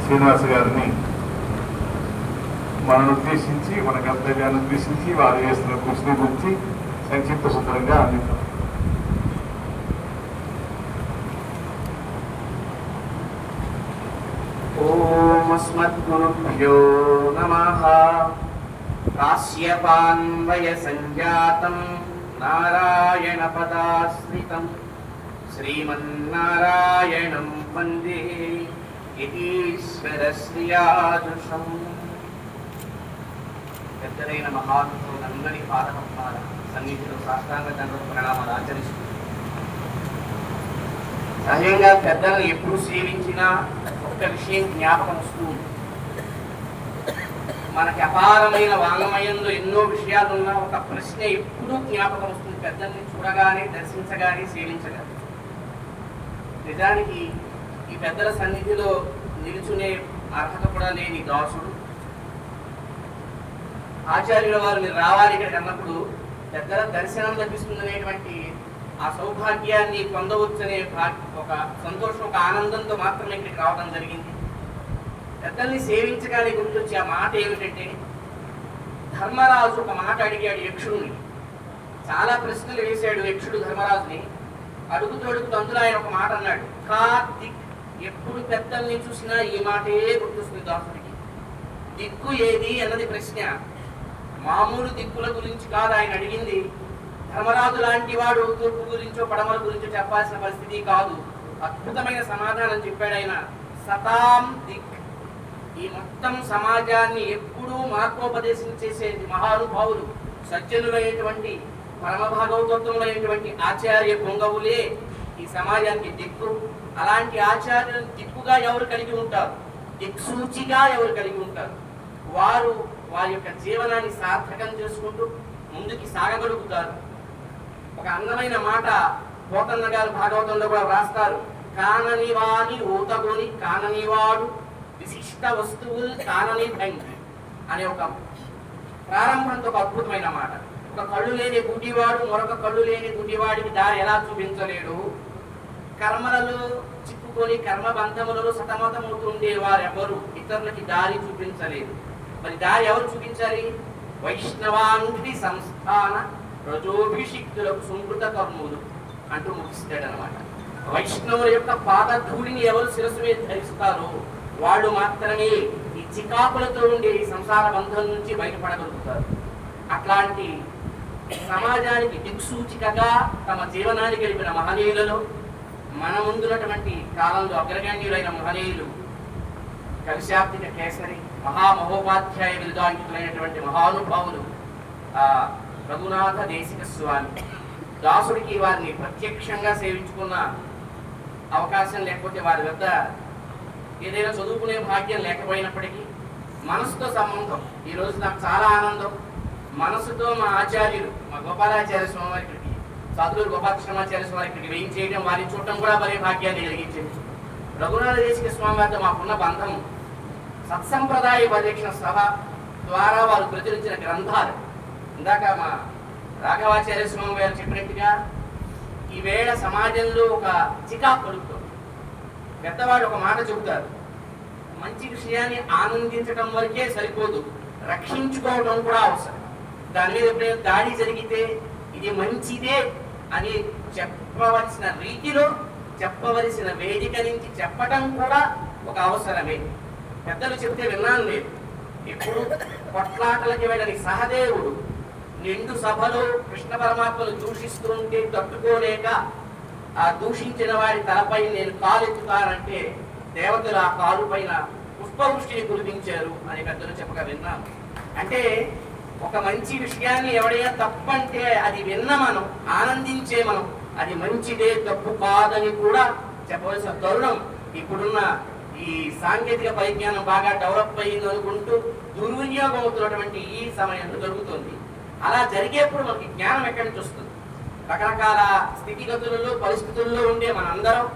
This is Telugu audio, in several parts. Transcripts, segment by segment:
శ్రీనివాస గారిని మనను ఉద్దేశించి మన కర్తవ్యాన్ని ఉద్దేశించి వారు వేస్తున్న కృషిని గురించి సంక్షిప్త సూత్రంగా అందిద్దాం. ఓం అస్మద్గురుభ్యో నమః. కాశ్యపాన్వయ సంజాతం నారాయణ పదాశ్రితం శ్రీమన్నారాయణం వందే యతీశ్వర శ్రియాజుషం. పెద్దలైన మహాత్ములందరి పాదపద్మాల సన్నిధిలో సాష్టాంగ దండ ప్రణామాలు ఆచరిస్తూ, సహజంగా పెద్దలను ఎప్పుడు సేవించినా ఒక విషయం జ్ఞాపకం వస్తూ, మనకి అపారమైన వాంగ్మయంలో ఎన్నో విషయాలున్నా ఒక ప్రశ్న ఎప్పుడూ జ్ఞాపకం వస్తుంది. పెద్దల్ని చూడగానే, దర్శించగానే, సేవించగానే. నిజానికి ఈ పెద్దల సన్నిధిలో నిలుచునే అర్హత కూడా లేని దాసుడు ఆచార్యుల వారు మీరు రావాలి ఇక్కడికి అన్నప్పుడు పెద్దల దర్శనం లభిస్తుందనేటువంటి ఆ సౌభాగ్యాన్ని పొందవచ్చనే ఒక సంతోషం, ఒక ఆనందంతో మాత్రమే ఇక్కడికి రావడం జరిగింది. పెద్దల్ని సేవించగానే గుర్తొచ్చే ఆ మాట ఏమిటంటే, ధర్మరాజు ఒక మాట అడిగాడు యక్షుడిని. చాలా ప్రశ్నలు వేశాడు యక్షుడు ధర్మరాజుని. అడుగుతూ అందులో ఆయన ఒక మాట అన్నాడు, కార్తిక్. ఎప్పుడు పెద్దల్ని చూసినా ఈ మాటే గుర్తొస్తుంది దాసుడికి. దిక్కు ఏది అన్నది ప్రశ్న. మామూలు దిక్కుల గురించి కాదు ఆయన అడిగింది. ధర్మరాజు లాంటి వాడు తూర్పు గురించో పడమల గురించో చెప్పాల్సిన పరిస్థితి కాదు. అద్భుతమైన సమాధానం చెప్పాడు ఆయన. సతాం దిక్. ఈ మొత్తం సమాజాన్ని ఎప్పుడూ మార్గోపదేశం చేసే మహానుభావులు, సజ్జనులైనటువంటి పరమ భాగవతత్వములైనటువంటి ఆచార్య పొంగవులే ఈ సమాజానికి దిక్కు. అలాంటి ఆచార్యులను దిక్కుగా ఎవరు కలిగి ఉంటారు, దిక్సూచిగా ఎవరు కలిగి ఉంటారు, వారు వారి యొక్క జీవనాన్ని సార్థకం చేసుకుంటూ ముందుకి సాగగలుగుతారు. ఒక అందమైన మాట పోతన్న గారు భాగవతంలో కూడా రాస్తారు. కానని వాని ఊతగొని కాననివాడు విశిష్ట వస్తువులు కానని భంగి అనే ఒక ప్రారంభంతో ఒక అద్భుతమైన మాట. ఒక కళ్ళు లేని గుడ్డివాడు మరొక కళ్ళు లేని గుడ్డివాడికి దారి ఎలా చూపించలేడు. కర్మలలో చిక్కుకొని కర్మబంధములలో సతమతమవుతుండే వారెవరు ఇతరులకి దారి చూపించలేదు. మరి దారి ఎవరు చూపించాలి? వైష్ణవాంటి సంస్థాన రజోభిషిక్తులకు సుమృత కర్ములు అంటూ ముగిస్తాడనమాట. వైష్ణవుల యొక్క పాదధూళిని ఎవరు శిరస్సు మీద ధరిస్తారో వాళ్ళు మాత్రమే ఈ చికాకులతో ఉండే ఈ సంసార బంధం నుంచి బయటపడగలుగుతారు. అట్లాంటి సమాజానికి దిక్సూచికగా తమ జీవనాన్ని గడిపిన మహనీయులలో మన ముందున్నటువంటి కాలంలో అగ్రగణ్యులైన మహనీయులు కవిశాబ్దిక కేసరి, మహామహోపాధ్యాయ బిరుదాంకితులైనటువంటి మహానుభావులు రఘునాథ దేశిక స్వామి. దాసుడికి వారిని ప్రత్యక్షంగా సేవించుకున్న అవకాశం లేకపోతే, వారి వద్ద ఏదైనా చదువుకునే భాగ్యం లేకపోయినప్పటికీ మనసుతో సంబంధం. ఈరోజు నాకు చాలా ఆనందం. మనసుతో మా ఆచార్యులు, మా గోపాలాచార్య స్వామి వారికి, సాధువులు గోపాలకృష్ణమాచార్య స్వామి వారికి వేయించేయడం, చేయడం, వారిని చూడటం కూడా మరే భాగ్యాన్ని కలిగించింది. రఘునాథ దేశిక స్వామి వారితో మాకున్న బంధం సత్సంప్రదాయ పరిరక్షణ సభ ద్వారా వారు ప్రచురించిన గ్రంథాలు. ఇందాక మా రాఘవాచార్య స్వామి గారు చెప్పినట్టుగా ఈవేళ సమాజంలో ఒక చికాకు కలుగుతుంది. పెద్దవాడు ఒక మాట చెబుతారు, మంచి విషయాన్ని ఆనందించడం వరకే సరిపోదు, రక్షించుకోవడం కూడా అవసరం. దాని మీద ఎప్పుడైనా దాడి జరిగితే ఇది మంచిదే అని చెప్పవలసిన రీతిలో, చెప్పవలసిన వేదిక నుంచి చెప్పటం కూడా ఒక అవసరమే. పెద్దలు చెబితే విన్నాను లేదు. ఇప్పుడు కొట్లాటలకి వెళ్ళని సహదేవుడు నిండు సభలో కృష్ణ పరమాత్మను దూషిస్తూ ఉంటే తట్టుకోలేక ఆ దూషించిన వారి తలపై నేను కాలెత్తుతానంటే దేవతలు ఆ కాలు పైన పుష్పవృష్టిని కురిపించారు అని పెద్దలు చెప్పగా విన్నాను. అంటే ఒక మంచి విషయాన్ని ఎవడైనా తప్పంటే అది విన్న మనం, ఆనందించే మనం, అది మంచిదే తప్పు కాదని కూడా చెప్పవలసిన తరుణం ఇప్పుడున్న ఈ సాంకేతిక పరిజ్ఞానం బాగా డెవలప్ అయ్యింది అనుకుంటూ దుర్వినియోగం అవుతున్నటువంటి ఈ సమయంలో జరుగుతుంది. అలా జరిగేప్పుడు మనకి జ్ఞానం ఎక్కడి నుంచి వస్తుంది? రకరకాల స్థితిగతులలో, పరిస్థితుల్లో ఉండే మనందరం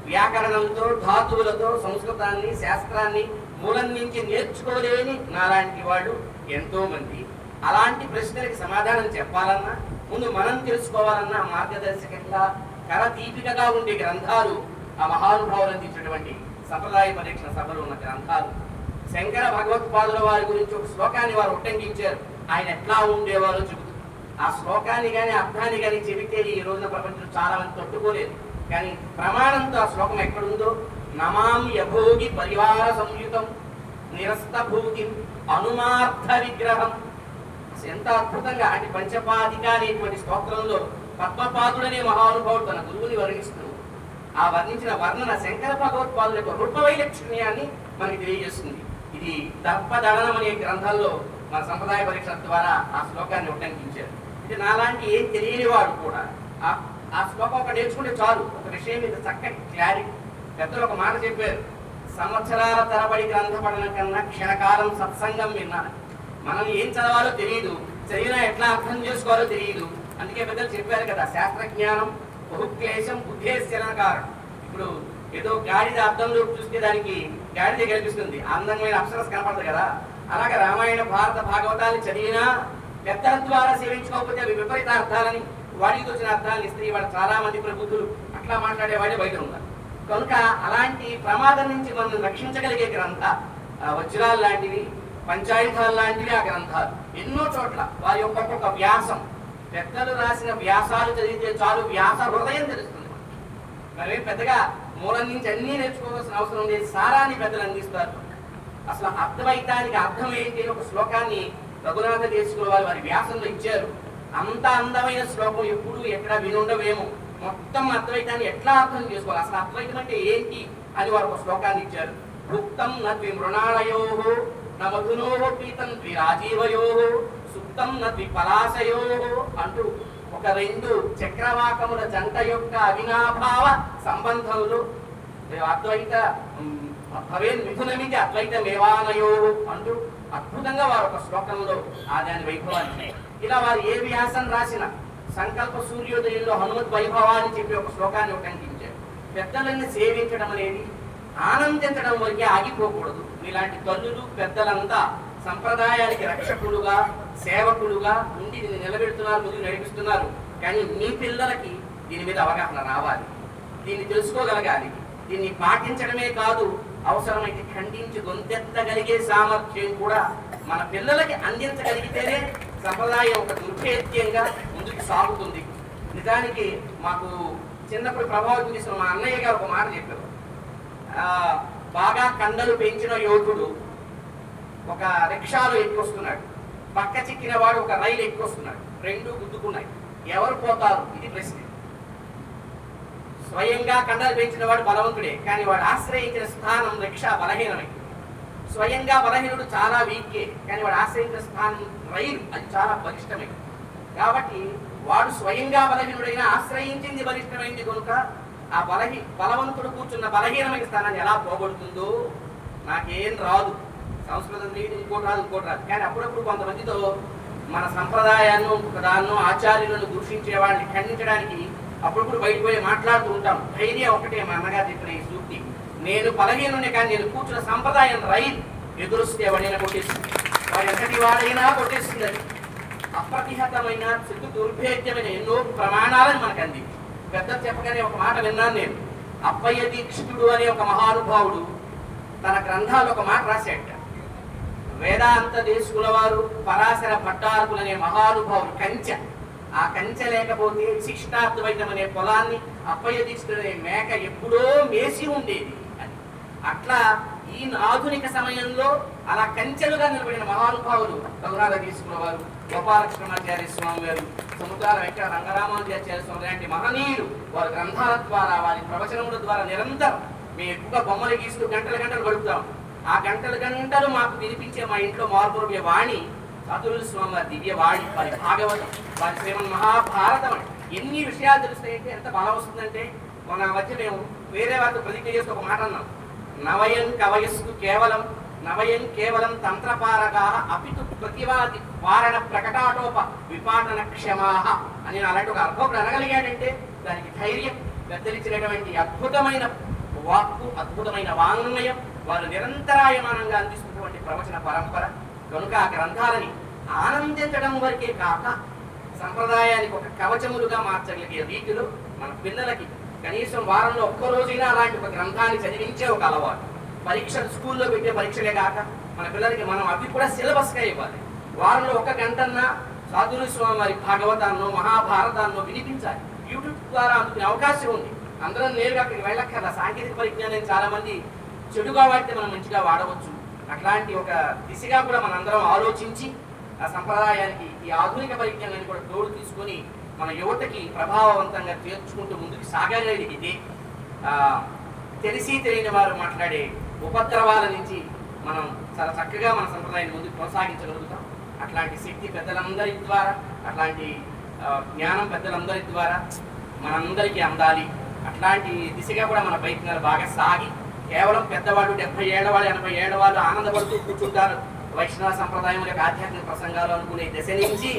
వ్యాకరణంతో, ధాతువులతో సంస్కృతాన్ని, శాస్త్రాన్ని మూలం నుంచి నేర్చుకోలేని నాలాంటి వాళ్ళు ఎంతో మంది. అలాంటి ప్రశ్నలకి సమాధానం చెప్పాలన్నా, ముందు మనం తెలుసుకోవాలన్నా మార్గదర్శకంగా కరదీపికగా ఉండే గ్రంథాలు ఆ మహానుభావులు అందించినటువంటి సంప్రదాయ పరీక్షణ సభలు ఉన్న గ్రంథాలు. శంకర భగవత్పాదుల వారి గురించి ఒక శ్లోకాన్ని వారు ఉట్టంకించారు. ఆయన ఎట్లా ఉండేవారో చెబుతూ ఆ శ్లోకాన్ని కానీ అర్థాన్ని కానీ చెబితే ఈ రోజున ప్రపంచంలో చాలా మంది తట్టుకోలేదు. కానీ ప్రమాణంతో ఆ శ్లోకం ఎక్కడుందో, నమాం యభోగి పరివార సంయుతం నిరస్తభూతి అనుమార్థ విగ్రహం. ఎంత అద్భుతంగా అంటే పంచపాదిక అనేటువంటి స్తోత్రంలో పద్మపాదుడనే మహానుభావుడు తన గురువుని వర్ణిస్తూ ఆ వర్ణించిన వర్ణన శంకర భగవత్పాదుల యొక్క రూపవైలక్షణ్యాన్ని మనకి తెలియజేస్తుంది. ఇది దర్పదళనం అనే గ్రంథంలో మన సంప్రదాయ పరీక్ష ద్వారా ఆ శ్లోకాన్ని ఉటంకించారు. ఇది నాలాంటి ఏం తెలియని వాడు కూడా ఆ శ్లోకం ఒక నేర్చుకుంటే చాలు, ఒక విషయం మీద చక్కటి క్లారిటీ. పెద్దలు ఒక మాట చెప్పారు, సంవత్సరాల తరబడి గ్రంథ పఠనం కన్నా క్షణకాలం సత్సంగం విన్నాను. మనం ఏం చదవాలో తెలియదు, చదివినా ఎట్లా అర్థం చేసుకోవాలో తెలియదు. అందుకే పెద్దలు చెప్పారు కదా, శాస్త్రజ్ఞానం బహుక్లేశం బుద్ధేశ్వరకారం. ఇప్పుడు ఏదో గాడిద అర్థంలో చూస్తే దానికి గాడిద కనిపిస్తుంది, అందమైన అప్సరస్ కనపడదు కదా. అలాగే రామాయణ భారత భాగవతాన్ని చదివినా పెద్దల ద్వారా సేవించుకోకపోతే అవి విపరీత అర్థాలని, వాడికి వచ్చిన అర్థాలని ఇస్తే ఇవాళ చాలా మంది ప్రబుద్ధులు అట్లా మాట్లాడేవాడే బయట ఉన్నారు. కనుక అలాంటి ప్రమాదం నుంచి మనం రక్షించగలిగే గ్రంథ వజ్రాలు లాంటివి, పంచాయుధాలు లాంటివి ఆ గ్రంథాలు. ఎన్నో చోట్ల వారి ఒక్కొక్క వ్యాసం, పెద్దలు రాసిన వ్యాసాలు చదివితే చాలు వ్యాస హృదయం తెలుస్తుంది. మరి పెద్దగా మూలం నుంచి అన్నీ నేర్చుకోవాల్సిన అవసరం లేదు, సారాన్ని పెద్దలు అందిస్తారు. అసలు అద్వైతానికి అర్థం ఏంటి అని ఒక శ్లోకాన్ని రఘునాథ దేశికుల వారి వ్యాసంలో ఇచ్చారు. అంత అందమైన శ్లోకం ఎప్పుడు ఎక్కడ వినుండవేమో. మొత్తం అద్వైతాన్ని ఎట్లా అర్థం చేసుకోవాలి, అసలు అద్వైతం అంటే ఏంటి అని వారు ఒక శ్లోకాన్ని ఇచ్చారు. భుక్తం నద్వి మృణాళయో నమధునో పీతం ద్విరాజీవయో సుప్తం నద్వి పలాశయో అంటూ ఒక రెండు చక్రవాకముల జంట యొక్క అవినాభావ సంబంధములు అద్వైత భవేన్ మిథునమితి అద్వైత మేవానయో అంటూ అద్భుతంగా వారు ఒక శ్లోకంలో ఆదాని వైభవాన్ని, ఇలా వారు ఏ వ్యాసం రాసిన సంకల్ప సూర్యోదయంలో హనుమత్ వైభవాన్ని చెప్పి ఒక శ్లోకాన్ని ఉటంకించారు. పెద్దలని సేవించడం అనేది ఆనందించడం వరకే ఆగిపోకూడదు. ఇలాంటి తల్లులు పెద్దలంతా సంప్రదాయానికి రక్షకులుగా సేవకులుగా ఉండి దీన్ని నిలబెడుతున్నారు, ముందుకు నడిపిస్తున్నారు. కానీ మీ పిల్లలకి దీని మీద అవగాహన రావాలి, దీన్ని తెలుసుకోగలగాలి. దీన్ని పాటించడమే కాదు, అవసరమైతే ఖండించి గొంతెత్తగలిగే సామర్థ్యం కూడా మన పిల్లలకి అందించగలిగితేనే సంప్రదాయం ఒక దుర్భేద్యంగా ముందుకు సాగుతుంది. నిజానికి మాకు చిన్నప్పుడు ప్రభావితం చేసిన మా అన్నయ్య గారు ఒక మాట చెప్పారు. బాగా కండలు పెంచిన యోధుడు ఒక రిక్షాలో ఎక్కొస్తున్నాడు, పక్క చిక్కిన వాడు ఒక రైలు ఎక్కొస్తున్నాడు, రెండు గుద్దుకున్నాయి. ఎవరు పోతారు? ఇది ప్రశ్న. స్వయంగా కండలు పెంచిన వాడు బలవంతుడే, కానీ వాడు ఆశ్రయించిన స్థానం రిక్షా బలహీనమై. స్వయంగా బలహీనుడు చాలా వీకే, కానీ వాడు ఆశ్రయించిన స్థానం రైలు, అది చాలా బలిష్టమై. కాబట్టి వాడు స్వయంగా బలహీనుడైనా ఆశ్రయించింది బలిష్టమైంది కనుక ఆ బలవంతుడు కూర్చున్న బలహీనమైన స్థానాన్ని ఎలా పోగొడుతుందో. నాకేం రాదు, సంస్కృతం తెలియదు, ఇంకోటి రాదు, కానీ అప్పుడప్పుడు కొంతమందితో మన సంప్రదాయాన్ని దాన్ని ఆచార్యులను దూషించే వాళ్ళని ఖండించడానికి అప్పుడప్పుడు బయటకు పోయి మాట్లాడుతూ ఉంటాం. ధైర్యం ఒకటే మా అన్నగారు చెప్పిన ఈ సూక్తి, నేను బలహీనునే కానీ నేను కూర్చున్న సంప్రదాయం రైలు ఎదురుస్తే వాడైనా కొట్టేస్తుంది, వాడు ఎంతటి వాడైనా కొట్టేస్తుంది. అది అప్రతిహతమైన సిద్ధు దుర్భేద్యమైన ఎన్నో ప్రమాణాలను మనకు అంది. పెద్ద చెప్పగానే ఒక మాట విన్నాను నేను. అప్పయ్య దీక్షితుడు అనే ఒక మహానుభావుడు తన గ్రంథాలు ఒక మాట రాశాట. వేదాంత దేశకుల వారు పరాశర భట్టారకులు అనే మహానుభావులు కంచె, ఆ కంచె లేకపోతే శిష్టాద్వైతం అనే పొలాన్ని అప్పయ్య దీక్షితుడు అనే మేక ఎప్పుడో మేసి ఉండేది అని. అట్లా ఈ ఆధునిక సమయంలో అలా కంచెలుగా నిలబడిన మహానుభావులు రఘునాథ దేశకుల వారు, గోపాలకృష్ణమాచార్య స్వామి వారు, సముద్రాల వెంకట రంగరామానుజాచార్య స్వామి లాంటి మహనీయులు వారి గ్రంథాల ద్వారా వారి ప్రవచనముల ద్వారా నిరంతరం మేము ఎక్కువగా బొమ్మలు గీస్తూ గంటలు గంటలు గడుపుతాం. ఆ గంటలు గంటలు మాకు వినిపించే మా ఇంట్లో మార్పురవ్య వాణి చతురుల స్వామి వారి దివ్య వాణి, వారి భాగవతం, వారి శ్రీమన్ మహాభారతం. ఎన్ని విషయాలు తెలుస్తాయంటే ఎంత బలం వస్తుందంటే, మన మధ్య మేము వేరే వారితో ప్రతిజ్ఞ చేస్తూ ఒక మాట అన్నాం. నవయం కవయస్సు కేవలం నవయం కేవలం తంత్రపారగా అపితు ప్రతివాది వారణ ప్రకటాటోప విపాటన క్షమాహ అని అలాంటి ఒక అర్థం అనగలిగాడంటే దానికి ధైర్యం, పెద్దలిచ్చినటువంటి అద్భుతమైన వాక్కు, అద్భుతమైన వాంగ్మయం, వారు నిరంతరాయమానంగా అందిస్తున్నటువంటి ప్రవచన పరంపర. కనుక ఆ గ్రంథాలని ఆనందించడం వరకే కాక సంప్రదాయానికి ఒక కవచములుగా మార్చగలిగే రీతిలో మన పిల్లలకి కనీసం వారంలో ఒక్కరోజైనా అలాంటి ఒక గ్రంథాన్ని చదివించే ఒక అలవాటు. పరీక్షలు స్కూల్లో పెట్టే పరీక్షలే కాక మన పిల్లలకి మనం అవి కూడా సిలబస్గా ఇవ్వాలి. వారంలో ఒక గంటన్నా సాధులు స్వామి వారి భాగవతాన్నో మహాభారతాన్నో వినిపించాలి. యూట్యూబ్ ద్వారా అందుకునే అవకాశం ఉంది. అందరం నేరుగా అక్కడికి వెళ్ళక్కర్లా. సాంకేతిక పరిజ్ఞానం చాలా మంది చెడుగా వాడితే మనం మంచిగా వాడవచ్చు. అట్లాంటి ఒక దిశగా కూడా మనందరం ఆలోచించి ఆ సంప్రదాయానికి ఈ ఆధునిక పరిజ్ఞానాన్ని కూడా తోడు తీసుకొని మన యువతకి ప్రభావవంతంగా చేర్చుకుంటూ ముందుకు సాగగలిగితే తెలిసి తెలియని వారు మాట్లాడే ఉపద్రవాల నుంచి మనం చాలా చక్కగా మన సంప్రదాయాన్ని ముందుకు కొనసాగించగలుగుతాం. అట్లాంటి శక్తి పెద్దలందరి ద్వారా, అట్లాంటి జ్ఞానం పెద్దలందరి ద్వారా మనందరికీ అందాలి. అట్లాంటి దిశగా కూడా మన ప్రయత్నాలు బాగా సాగి కేవలం పెద్దవాళ్ళు 70 ఏళ్ల వాళ్ళు 80 ఏళ్ల వాళ్ళు ఆనందపడుతూ కూర్చుంటారు వైష్ణవ సంప్రదాయం యొక్క ఆధ్యాత్మిక ప్రసంగాలు అనుకునే దశ నుంచి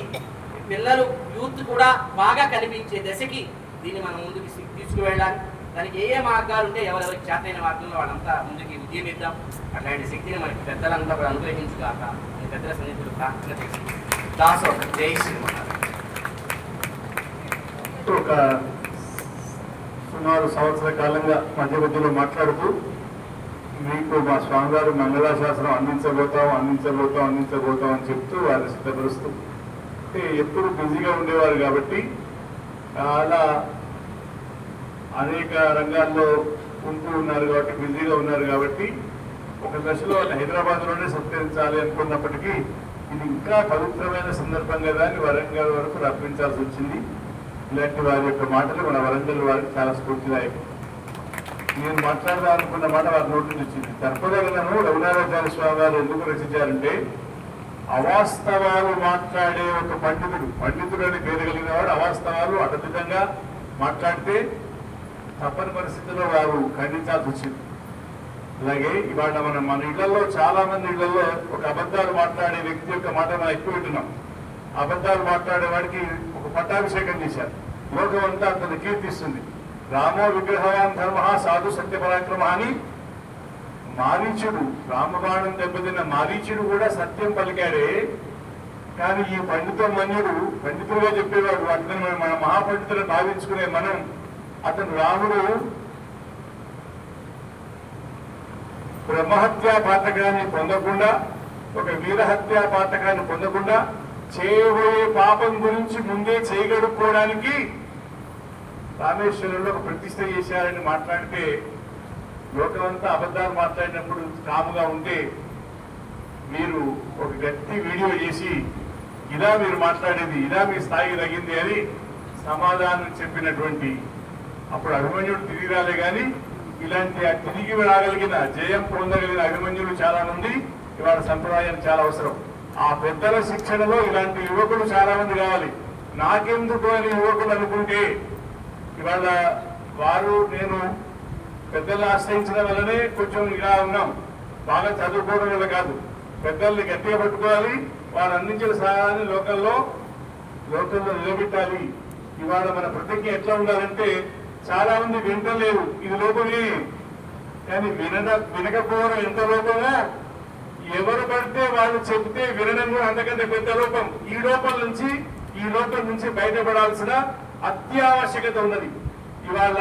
పిల్లలు యూత్ కూడా బాగా కనిపించే దశకి దీన్ని మనం ముందుకు తీసుకువెళ్ళాలి. దానికి ఏ మార్గాలు ఉంటే ఎవరెవరికి చేతైన మార్గంలో వాళ్ళంతా ముందుకి ఉద్యమిద్దాం. అట్లాంటి శక్తిని మనకి పెద్దలంతా కూడా అనుగ్రహించుగాక పెద్దల సన్నిధులు ప్రార్థన చేసి దాసు జై శ్రీమన్నారాయణ. ఒక సుమారు సంవత్సర కాలంగా మధ్య మధ్యలో మాట్లాడుతూ మీకు మా స్వామివారు మంగళాశాసనం అందించబోతాం అని చెప్తూ వారిని సిద్ధపరుస్తూ అంటే ఎప్పుడు బిజీగా ఉండేవారు కాబట్టి చాలా అనేక రంగాల్లో ఉంటూ ఉన్నారు కాబట్టి బిజీగా ఉన్నారు కాబట్టి ఒక దశలో హైదరాబాద్లోనే సత్కరించాలి అనుకున్నప్పటికీ ఇది ఇంకా పవిత్రమైన సందర్భం కదా అని వరంగల్ వరకు రప్పించాల్సి వచ్చింది. ఇలాంటి వారి యొక్క మాటలు మన వరంగల్ వారికి చాలా స్ఫూర్తిదాయకం. నేను మాట్లాడదాం అనుకున్న మాట వారి నోటి నుంచి వచ్చింది. తర్పదగలను రఘునాథాచార్య స్వామి గారు ఎందుకు రచించారంటే అవాస్తవాలు మాట్లాడే ఒక పండితుడు అని పేరు కలిగిన వాడు అవాస్తవాలు అటవిధంగా మాట్లాడితే తప్పని పరిస్థితుల్లో వారు ఖండించాల్సి వచ్చింది. అలాగే ఇవాళ మన ఇళ్లలో చాలా మంది ఇళ్లలో ఒక అబద్ధాలు మాట్లాడే వ్యక్తి యొక్క మాట మనం ఎక్కువ వింటున్నాం. అబద్ధాలు మాట్లాడే వాడికి ఒక పట్టాభిషేకం చేశారు. లోకం అంతా అతను కీర్తిస్తుంది. రామో విగ్రహవాన్ ధర్మ సాధు సత్యపరాక్రమ అని మారీచుడు రామబాణం దెబ్బతిన్న మారీచుడు కూడా సత్యం పలికాడే. కానీ ఈ పండితులుగా చెప్పేవాడు అతను మన మహాపండితులను భావించుకునే మనం అతను రాముడు బ్రహ్మహత్యా పాతకాన్ని పొందకుండా ఒక వీరహత్యా పాతకాన్ని పొందకుండా చేయబోయే పాపం గురించి ముందే చేయగడుక్కోవడానికి రామేశ్వరంలో ఒక ప్రతిష్ట చేశారని మాట్లాడితే లోకమంతా అబద్ధాలు మాట్లాడినప్పుడు కాముగా ఉంటే మీరు ఒక గట్టి వీడియో చేసి ఇలా మీరు మాట్లాడేది ఇలా మీ స్థాయికి తగ్గింది అని సమాధానం చెప్పినటువంటి అప్పుడు అభిమన్యుడు తిరిగి రాలే కానీ ఇలాంటి తిరిగి రాగలిగిన జయం పొందగలిగిన అభిమన్యులు చాలా మంది ఇవాళ సంప్రదాయం చాలా అవసరం. ఆ పెద్దల శిక్షణలో ఇలాంటి యువకులు చాలా మంది కావాలి. నాకెందుకు అని యువకులు అనుకుంటే ఇవాళ నేను పెద్దల్ని ఆశ్రయించడం వల్లనే కొంచెం ఇలా ఉన్నాం. బాగా చదువుకోవడం వల్ల కాదు, పెద్దల్ని గట్టిగా పట్టుకోవాలి. వారు అందించిన సహాయాన్ని లోకల్లో నిలబెట్టాలి. ఇవాళ మన ప్రతిజ్ఞ ఎట్లా ఉండాలంటే చాలా మంది వింటలేరు, ఇది లోపమే. కానీ వినకపోవడం ఎంత లోపమో ఎవరు పడితే వాళ్ళు చెబితే వినడం కూడా అంతకంటే పెద్ద లోపం. ఈ లోపం నుంచి బయటపడాల్సిన అత్యావశ్యకత ఉన్నది. ఇవాళ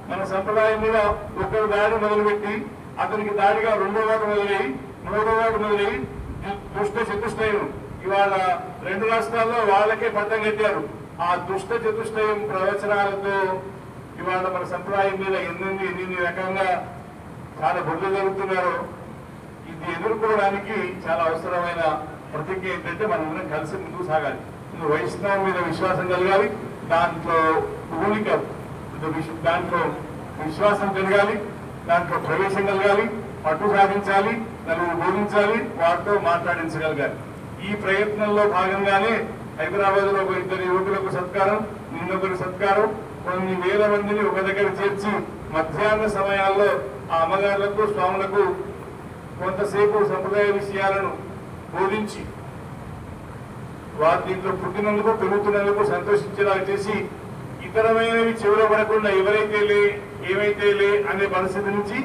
మన సంప్రదాయం మీద ఒకరు దాడి మొదలుపెట్టి అతనికి దాడిగా 2వ వాడు మొదలయ్యి 3వ వాడు మొదలయ్యి దుష్ట చతుష్టయం ఇవాళ 2 రాష్ట్రాల్లో వాళ్ళకే పట్టం కట్టారు. ఆ దుష్ట చతుష్టయం ప్రవచనాలతో ఇవాళ మన సంప్రదాయం మీద ఎన్ని రకంగా చాలా బొడ్లు జరుగుతున్నారో ఇది ఎదుర్కోవడానికి చాలా అవసరమైన ప్రతిజ్ఞ ఏంటంటే మనం కలిసి ముందుకు సాగాలి. వైష్ణవం మీద విశ్వాసం కలగాలి, దాంట్లో విశ్వాసం కలగాలి, దాంట్లో ప్రవేశం కలగాలి, పట్టు సాధించాలి, నలుగురు బోధించాలి, వారితో మాట్లాడించగలగాలి. ఈ ప్రయత్నంలో భాగంగానే హైదరాబాద్ లో 2 యువకులకు సత్కారం, నిన్నొకరి సత్కారం, కొన్ని వేల మందిని ఒక దగ్గర చేర్చి మధ్యాహ్న సమయాల్లో ఆ అమ్మగారులకు స్వాములకు కొంతసేపు సంప్రదాయ విషయాలను బోధించి వారు దీంట్లో పుట్టినందుకు పెరుగుతున్నందుకు సంతోషించేలా చేసి ఇతరమైనవి చెవులో పడకుండా ఏమైతే లే అనే పరిస్థితి నుంచి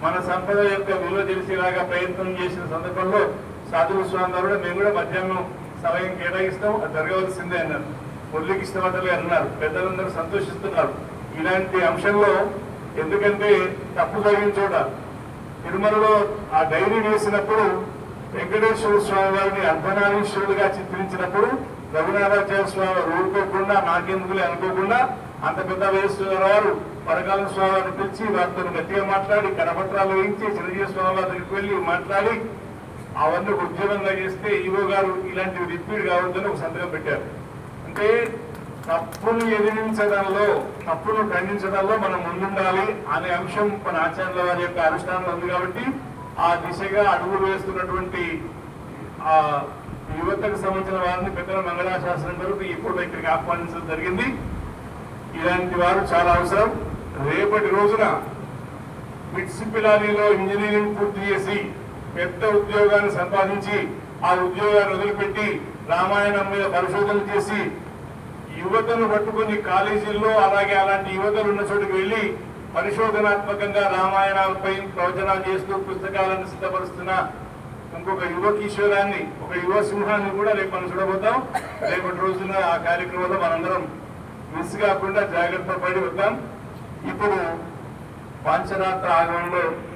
మన సంపద యొక్క విలువ తెలిసేలాగా ప్రయత్నం చేసిన సందర్భంలో సాధువు స్వామి గారు కూడా మేము కూడా మధ్యాహ్నం సమయం కేటాయిస్తాం, అది జరగవలసిందే అన్నారు. మురళీకి ఇష్టపడ్డలే అన్నారు. పెద్దలందరూ సంతోషిస్తున్నారు. ఇలాంటి అంశంలో, ఎందుకంటే తప్పు జరిగిన చోట తిరుమలలో ఆ డైరీ వేసినప్పుడు వెంకటేశ్వర స్వామి వారిని అర్ధనారీశ్వరుడుగా చిత్రించినప్పుడు రఘునాథాచార్య స్వామి వారు ఊరుకోకుండా నాకెందుకులే అనుకోకుండా అంత పెద్ద వేశ్వర వారు పరకాల స్వామి వారిని పిలిచి వారితో గట్టిగా మాట్లాడి కరపత్రాలు వేయించి చిరంజీవి స్వామి వారి దగ్గరికి వెళ్ళి మాట్లాడి అవన్నీ ఒక ఉద్యోగంగా చేస్తే ఈవో గారు ఇలాంటివి రిపీట్ కావద్దని ఒక సంతకం పెట్టారు. అంటే తప్పును ఎదిరించడంలో, తప్పును ఖండించడంలో మనం ముందుండాలి అనే అంశం మన ఆచార్యుల వారి యొక్క అనుష్ఠానంలో ఉంది. కాబట్టి ఆ దిశగా అడుగులు వేస్తున్నటువంటి ఆ యువతకు సంబంధించిన వారిని పెద్దల మంగళాశాసనం వరకు ఇప్పుడు ఇక్కడికి ఆహ్వానించడం జరిగింది. ఇలాంటి వారు చాలా అవసరం. రేపటి రోజున బిట్స్ పిలానీలో ఇంజనీరింగ్ పూర్తి చేసి పెద్ద ఉద్యోగాన్ని సంపాదించి ఆ ఉద్యోగాన్ని వదిలిపెట్టి రామాయణం మీద పరిశోధన చేసి యువతను పట్టుకుని కాలేజీల్లో, అలాగే అలాంటి యువతలు ఉన్న చోటుకి వెళ్ళి పరిశోధనాత్మకంగా రామాయణాలపై ప్రవచనాలు చేస్తూ పుస్తకాలను సిద్ధపరుస్తున్న ఇంకొక యువ కిషోరాన్ని, ఒక యువ సింహాన్ని కూడా రేపు మనం చూడబోతాం. రేపటి రోజున ఆ కార్యక్రమంలో మనందరం మిస్ కాకుండా జాగ్రత్త పడి వద్దాం. ఇప్పుడు పాంచరాత్ర ఆగమంలో